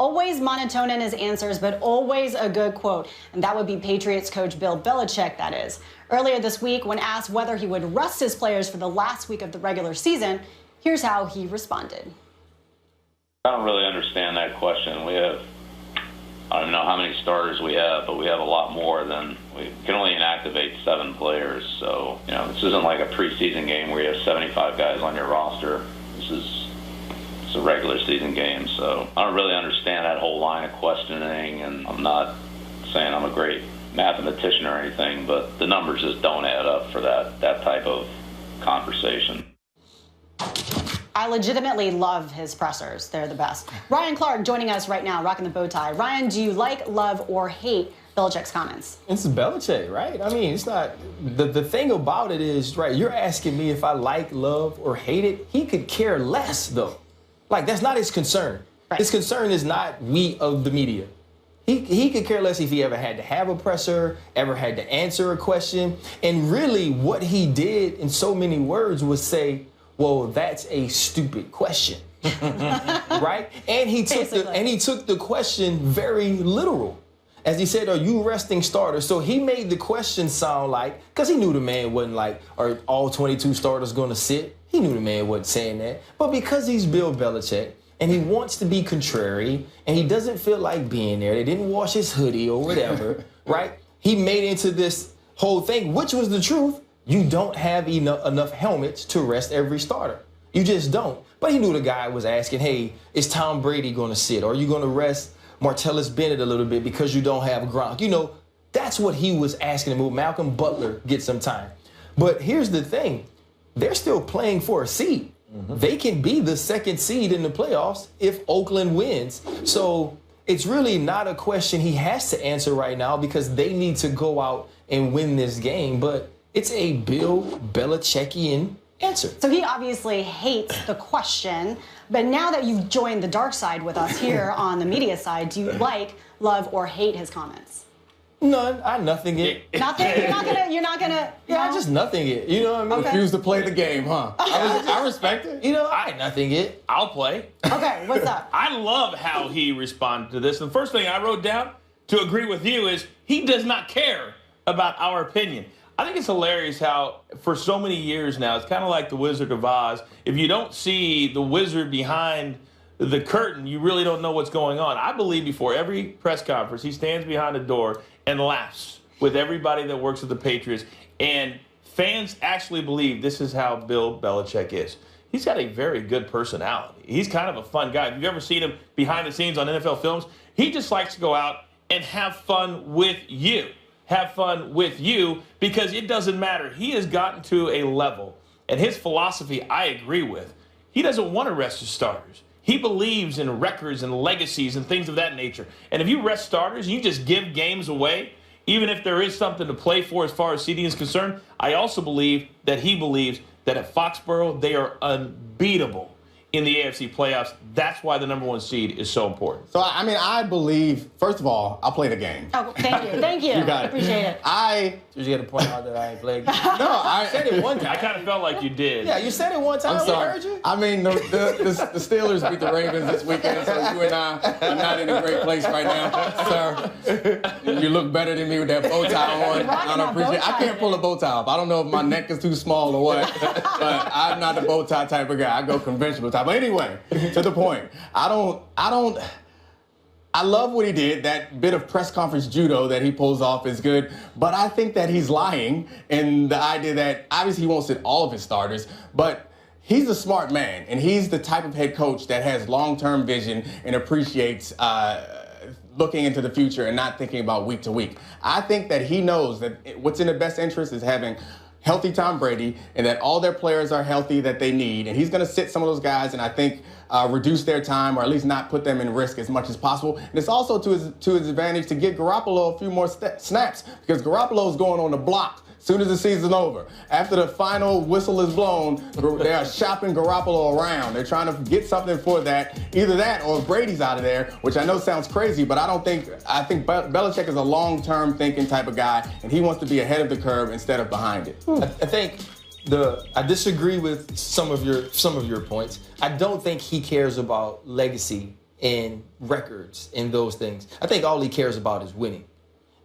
Always monotone in his answers, but always a good quote. And that would be Patriots coach Bill Belichick, that is. Earlier this week, when asked whether he would rest his players for the last week of the regular season, here's how he responded. I don't really understand that question. We have, I don't know how many starters we have, but we have a lot more than, we can only inactivate 7 players. So, this isn't like a preseason game where you have 75 guys on your roster. It's a regular season game, so I don't really understand that whole line of questioning, and I'm not saying I'm a great mathematician or anything, but the numbers just don't add up for that type of conversation. I legitimately love his pressers. They're the best. Ryan Clark joining us right now, rocking the bow tie. Ryan, do you like, love, or hate Belichick's comments? It's Belichick, right? I mean, it's not, the thing about it is, right, you're asking me if I like, love, or hate it. He could care less, though. Like, that's not his concern. Right. His concern is not we of the media. He could care less if he ever had to have a presser, ever had to answer a question. And really what he did in so many words was say, well, that's a stupid question. Right? And he took the question very literal. As he said, are you resting starters? So he made the question sound like, because he knew the man wasn't like, are all 22 starters going to sit? He knew the man wasn't saying that. But because he's Bill Belichick and he wants to be contrary and he doesn't feel like being there, they didn't wash his hoodie or whatever, right? He made into this whole thing, which was the truth. You don't have enough helmets to rest every starter. You just don't. But he knew the guy was asking, hey, is Tom Brady going to sit? Or are you going to rest Martellus Bennett a little bit because you don't have Gronk? That's what he was asking him. Malcolm Butler get some time. But here's the thing. They're still playing for a seed. Mm-hmm. They can be the 2nd seed in the playoffs if Oakland wins. So it's really not a question he has to answer right now because they need to go out and win this game. But it's a Bill Belichickian answer. So he obviously hates the question. But now that you've joined the dark side with us here on the media side, do you like, love, or hate his comments? None. I nothing it. Nothing? You're not gonna. Yeah, I just nothing it. You know what I mean? Okay. Refuse to play the game, huh? I respect it. I nothing it. I'll play. Okay, what's up? I love how he responded to this. The first thing I wrote down to agree with you is he does not care about our opinion. I think it's hilarious how for so many years now, it's kind of like the Wizard of Oz. If you don't see the wizard behind the curtain, you really don't know what's going on. I believe before every press conference, he stands behind the door and laughs with everybody that works at the Patriots. And fans actually believe this is how Bill Belichick is. He's got a very good personality. He's kind of a fun guy. If you've ever seen him behind the scenes on NFL films, he just likes to go out and have fun with you. Have fun with you because it doesn't matter. He has gotten to a level, and his philosophy I agree with. He doesn't want to rest his starters. He believes in records and legacies and things of that nature. And if you rest starters, you just give games away, even if there is something to play for as far as seeding is concerned. I also believe that he believes that at Foxborough, they are unbeatable in the AFC playoffs. That's why the #1 seed is so important. So, I believe, first of all, I'll play the game. Oh, thank you. Thank you. You got it. Appreciate it. Did you get to point out that I ain't played? No, I said it one time. I kind of felt like you did. Yeah, you said it one time. I'm sorry. I heard you. The Steelers beat the Ravens this weekend, so you and I are not in a great place right now, sir. You look better than me with that bow tie on. I don't appreciate it. I can't pull a bow tie off. I don't know if my neck is too small or what, but I'm not the bow tie type of guy. I go conventional type. But anyway, to the point. I love what he did. That bit of press conference judo that he pulls off is good. But I think that he's lying in the idea that obviously he won't sit all of his starters, but he's a smart man. And he's the type of head coach that has long-term vision and appreciates looking into the future and not thinking about week to week. I think that he knows that what's in the best interest is having healthy Tom Brady and that all their players are healthy that they need. And he's going to sit some of those guys and I think reduce their time or at least not put them in risk as much as possible. And it's also to his advantage to get Garoppolo a few more snaps because Garoppolo's going on the block as soon as the season's over. After the final whistle is blown, they are shopping Garoppolo around. They're trying to get something for that. Either that or Brady's out of there, which I know sounds crazy, but I think Belichick is a long-term thinking type of guy, and he wants to be ahead of the curve instead of behind it. I think I disagree with some of your points. I don't think he cares about legacy and records and those things. I think all he cares about is winning.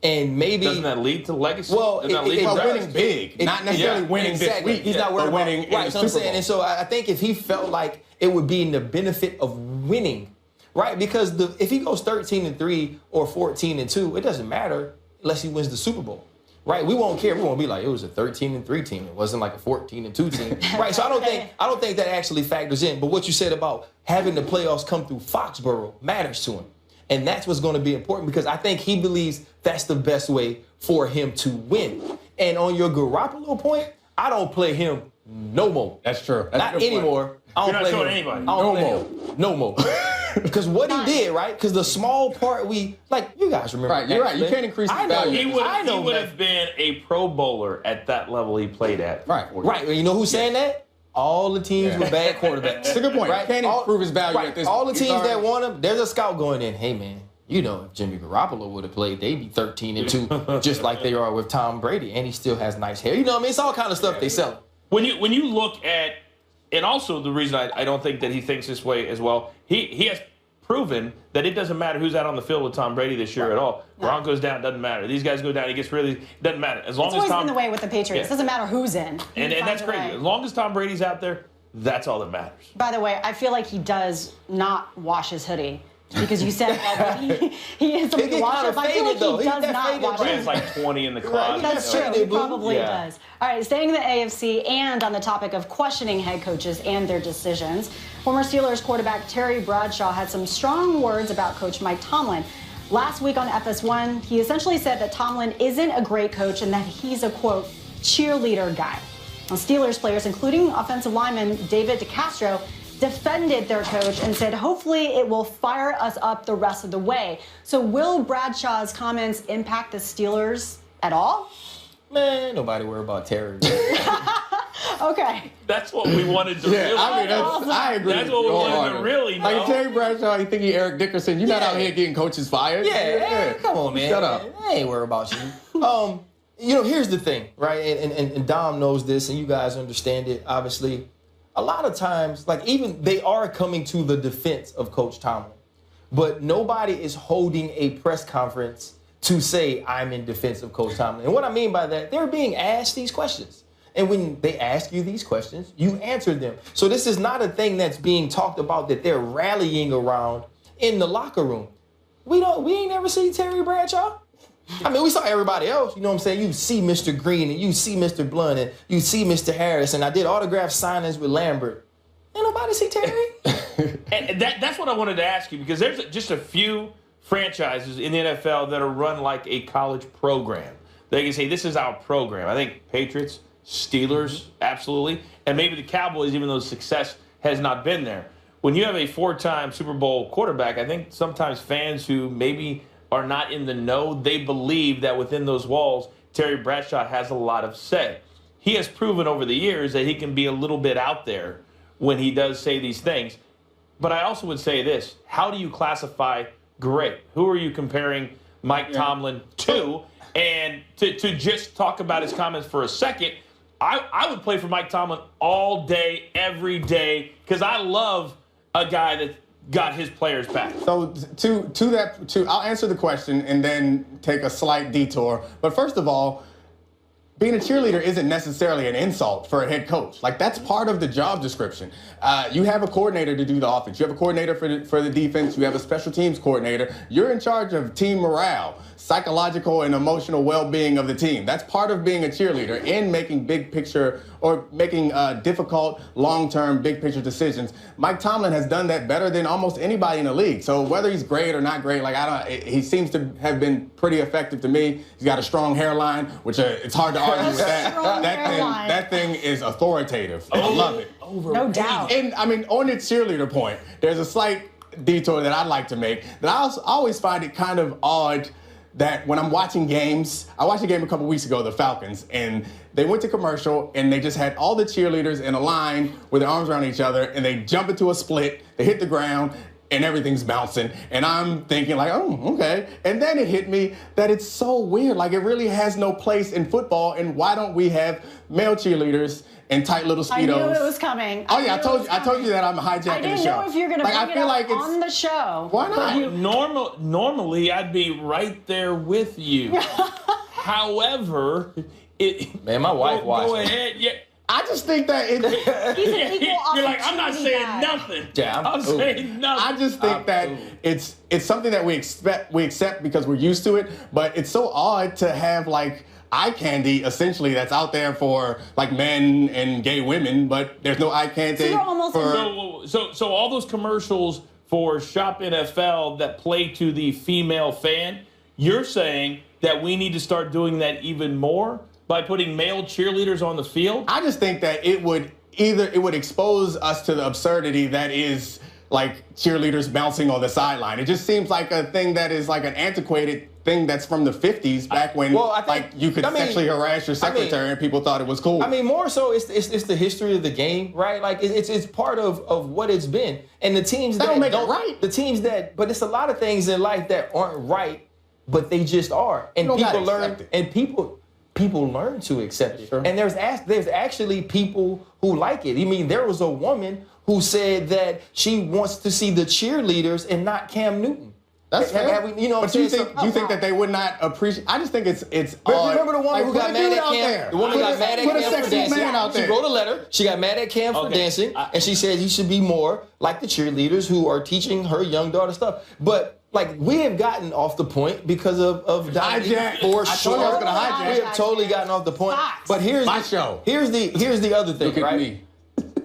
And maybe doesn't that lead to legacy? Well, winning big, not necessarily winning this week. He's not worried winning about right. So I'm saying, and so I think if he felt like it would be in the benefit of winning, right? Because if he goes 13-3 or 14-2, it doesn't matter unless he wins the Super Bowl. Right, we won't care. We won't be like it was a 13-3 team. It wasn't like a 14-2 team. Right, so I don't think that actually factors in. But what you said about having the playoffs come through Foxborough matters to him, and that's what's going to be important because I think he believes that's the best way for him to win. And on your Garoppolo point, I don't play him no more. That's true. That's not anymore. I don't play him anybody. No more. Because what he did, right? Because the small part you guys remember. Right, you're right. You can't increase his value. He would have been a Pro Bowler at that level he played at. Right. Right. You know who's saying that? All the teams with bad quarterbacks. That's a good point. Right? You can't improve his value at this point. All the teams that want him, there's a scout going in, hey, man, you know, if Jimmy Garoppolo would have played, they'd be 13-2, just like they are with Tom Brady, and he still has nice hair. You know what I mean? It's all kind of stuff they sell. When you look at, and also the reason I don't think that he thinks this way as well, he has proven that it doesn't matter who's out on the field with Tom Brady this year at all. No. Gronk goes down, doesn't matter. These guys go down, he gets really, doesn't matter. As long it's as always Tom, been the way with the Patriots. It doesn't matter who's in. And that's crazy. As long as Tom Brady's out there, that's all that matters. By the way, I feel like he does not wash his hoodie. Because you said that he is something to wash up. I feel like he does not wash it. It's like 20 in the closet. That's true. He probably does. All right, staying in the AFC and on the topic of questioning head coaches and their decisions, former Steelers quarterback Terry Bradshaw had some strong words about Coach Mike Tomlin. Last week on FS1, he essentially said that Tomlin isn't a great coach and that he's a, quote, cheerleader guy. Now, Steelers players, including offensive lineman David DeCastro, defended their coach and said, hopefully it will fire us up the rest of the way. So will Bradshaw's comments impact the Steelers at all? Man, nobody worry about Terry. Okay. That's what we wanted to really know. I agree. That's what we wanted to really know. Like Terry Bradshaw, you think he Eric Dickerson. You're not out here getting coaches fired. Yeah. Come on, man. Shut up. I ain't worried about you. You know, here's the thing, right? And Dom knows this, and you guys understand it, obviously. A lot of times, like even they are coming to the defense of Coach Tomlin, but nobody is holding a press conference to say, I'm in defense of Coach Tomlin. And what I mean by that, they're being asked these questions. And when they ask you these questions, you answer them. So this is not a thing that's being talked about that they're rallying around in the locker room. We ain't never seen Terry Bradshaw. I mean, we saw everybody else, you know what I'm saying? You see Mr. Green and you see Mr. Blunt and you see Mr. Harris, and I did autograph signings with Lambert. Ain't nobody see Terry. And that's what I wanted to ask you, because there's just a few franchises in the NFL that are run like a college program. They can say, this is our program. I think Patriots, Steelers, absolutely, and maybe the Cowboys, even though success has not been there. When you have a 4-time Super Bowl quarterback, I think sometimes fans who maybe are not in the know, they believe that within those walls, Terry Bradshaw has a lot of say. He has proven over the years that he can be a little bit out there when he does say these things. But I also would say this, how do you classify great? Who are you comparing Mike Tomlin to? And to just talk about his comments for a second, I would play for Mike Tomlin all day, every day, because I love a guy that got his players back. So I'll answer the question and then take a slight detour. But first of all, being a cheerleader isn't necessarily an insult for a head coach. Like, that's part of the job description. You have a coordinator to do the offense. You have a coordinator for the defense. You have a special teams coordinator. You're in charge of team morale, psychological and emotional well-being of the team. That's part of being a cheerleader and making big picture or making difficult, long-term, big picture decisions. Mike Tomlin has done that better than almost anybody in the league. So whether he's great or not great, he seems to have been pretty effective to me. He's got a strong hairline, which it's hard to argue with that. That thing is authoritative. I love it. No doubt. And I mean, on the cheerleader point, there's a slight detour that I'd like to make. That I always find it kind of odd that when I'm watching games, I watched a game a couple weeks ago, the Falcons, and they went to commercial and they just had all the cheerleaders in a line with their arms around each other, and they jump into a split, they hit the ground, and everything's bouncing. And I'm thinking like, oh, okay. And then it hit me that it's so weird. Like, it really has no place in football, and why don't we have male cheerleaders in tight little Speedos. I knew it was coming. Oh yeah, I told you that I'm hijacking the show. I didn't know if you're going to bring it up on the show. Why not? Normally, I'd be right there with you. However, man, my wife watched. Go ahead. Yeah. I just think that He's an equal you're like, I'm not saying guy. Nothing. Yeah, I'm saying nothing. I just think that it's something that we accept because we're used to it, but it's so odd to have like eye candy essentially that's out there for like men and gay women, but there's no eye candy So all those commercials for Shop NFL that play to the female fan, you're saying that we need to start doing that even more by putting male cheerleaders on the field? I just think that it would expose us to the absurdity that is like cheerleaders bouncing on the sideline. It just seems like a thing that is like an antiquated thing that's from the 50s, back when you could sexually harass your secretary and people thought it was cool. I mean, more so, it's the history of the game, right? Like it's part of what it's been. And the teams that don't make it right. The teams but it's a lot of things in life that aren't right, but they just are. And people learn, and people learn to accept it. Sure. And there's actually people who like it. I mean, there was a woman who said that she wants to see the cheerleaders and not Cam Newton. That's fair. But do you think that they would not appreciate? I just think it's. But remember the woman who got mad at Cam? The woman got mad at Cam for dancing. She wrote a letter. She got mad at Cam for dancing, and she said he should be more like the cheerleaders who are teaching her young daughter stuff. But like, we have gotten off the point because of hijack. For sure. I was gonna hijack. We have totally gotten off the point. But here's the other thing, Look at right? me.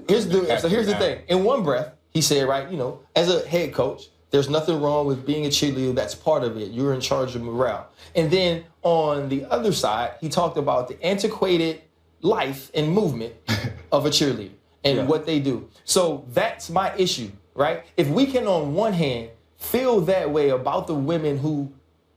Here's the thing. In one breath, he said, right, as a head coach, there's nothing wrong with being a cheerleader. That's part of it. You're in charge of morale. And then on the other side, he talked about the antiquated life and movement of a cheerleader and what they do. So that's my issue, right? If we can, on one hand, feel that way about the women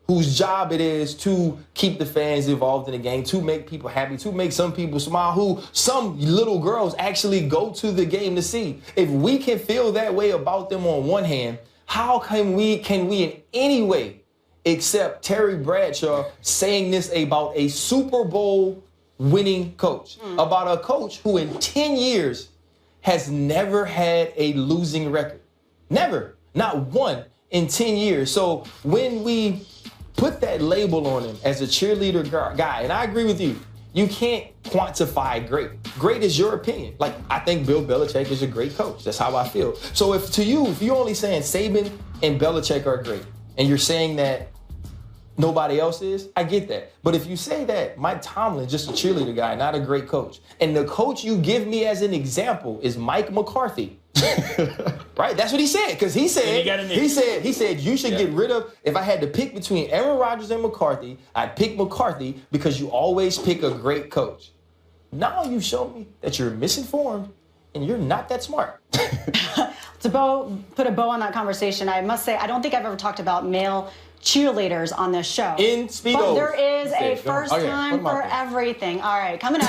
whose job it is to keep the fans involved in the game, to make people happy, to make some people smile, who some little girls actually go to the game to see. If we can feel that way about them on one hand, how can we in any way accept Terry Bradshaw saying this about a Super Bowl winning coach, about a coach who in 10 years has never had a losing record? Never. Not one in 10 years. So when we put that label on him as a cheerleader guy, and I agree with you, you can't quantify great. Great is your opinion. Like, I think Bill Belichick is a great coach. That's how I feel. So if you're only saying Saban and Belichick are great, and you're saying that nobody else is, I get that. But if you say that Mike Tomlin, just a cheerleader guy, not a great coach, and the coach you give me as an example is Mike McCarthy, right? That's what he said. Because he said you should get rid of. If I had to pick between Aaron Rodgers and McCarthy, I'd pick McCarthy because you always pick a great coach. Now you show me that you're misinformed and you're not that smart. To put a bow on that conversation, I must say I don't think I've ever talked about male cheerleaders on this show. In Speedos. But there is a first time for everything. All right, coming up.